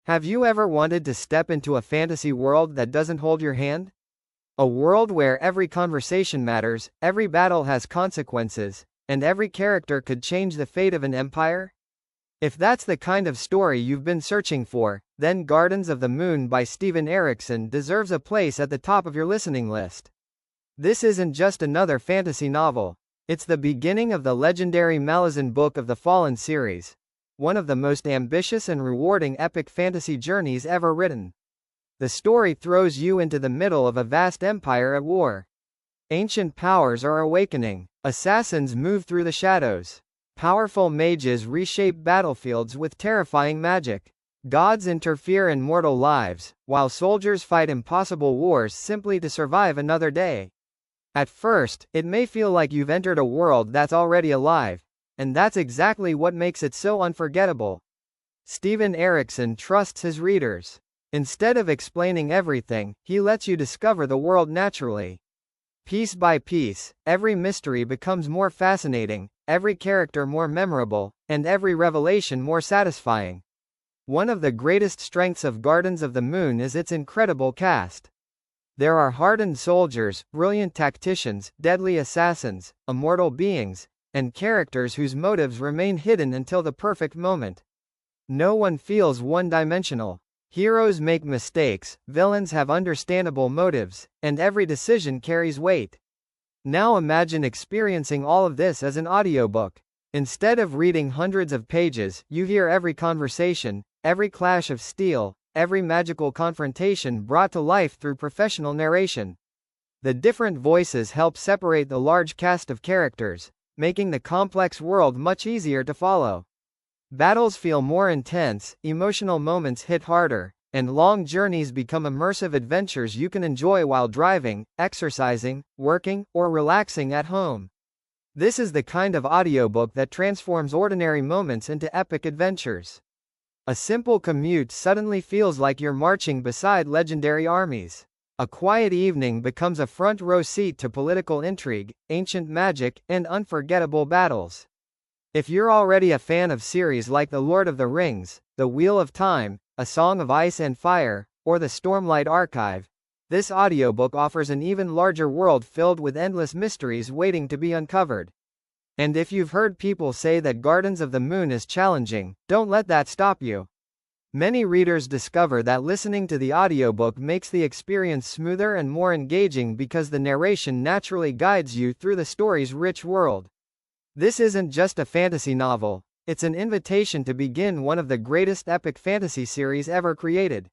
Have you ever wanted to step into a fantasy world that doesn't hold your hand? A world where every conversation matters, every battle has consequences, and every character could change the fate of an empire? If that's the kind of story you've been searching for, then Gardens of the Moon by Steven Erikson deserves a place at the top of your listening list. This isn't just another fantasy novel. It's the beginning of the legendary Malazan Book of the Fallen series, one of the most ambitious and rewarding epic fantasy journeys ever written. The story throws you into the middle of a vast empire at war. Ancient powers are awakening, assassins move through the shadows, powerful mages reshape battlefields with terrifying magic, gods interfere in mortal lives, while soldiers fight impossible wars simply to survive another day. At first, it may feel like you've entered a world that's already alive, and that's exactly what makes it so unforgettable. Steven Erikson trusts his readers. Instead of explaining everything, he lets you discover the world naturally. Piece by piece, every mystery becomes more fascinating, every character more memorable, and every revelation more satisfying. One of the greatest strengths of Gardens of the Moon is its incredible cast. There are hardened soldiers, brilliant tacticians, deadly assassins, immortal beings, and characters whose motives remain hidden until the perfect moment. No one feels one-dimensional. Heroes make mistakes, villains have understandable motives, and every decision carries weight. Now imagine experiencing all of this as an audiobook. Instead of reading hundreds of pages, you hear every conversation, every clash of steel, every magical confrontation brought to life through professional narration. The different voices help separate the large cast of characters, making the complex world much easier to follow. Battles feel more intense, emotional moments hit harder, and long journeys become immersive adventures you can enjoy while driving, exercising, working, or relaxing at home. This is the kind of audiobook that transforms ordinary moments into epic adventures. A simple commute suddenly feels like you're marching beside legendary armies. A quiet evening becomes a front-row seat to political intrigue, ancient magic, and unforgettable battles. If you're already a fan of series like The Lord of the Rings, The Wheel of Time, A Song of Ice and Fire, or the Stormlight Archive, this audiobook offers an even larger world filled with endless mysteries waiting to be uncovered. And if you've heard people say that Gardens of the Moon is challenging, don't let that stop you. Many readers discover that listening to the audiobook makes the experience smoother and more engaging because the narration naturally guides you through the story's rich world. This isn't just a fantasy novel, it's an invitation to begin one of the greatest epic fantasy series ever created.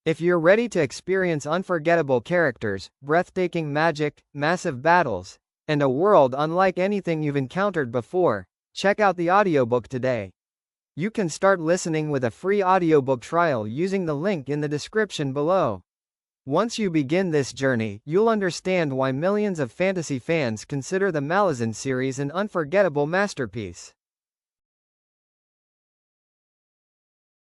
If you're ready to experience unforgettable characters, breathtaking magic, massive battles, and a world unlike anything you've encountered before, check out the audiobook today. You can start listening with a free audiobook trial using the link in the description below. Once you begin this journey, you'll understand why millions of fantasy fans consider the Malazan series an unforgettable masterpiece.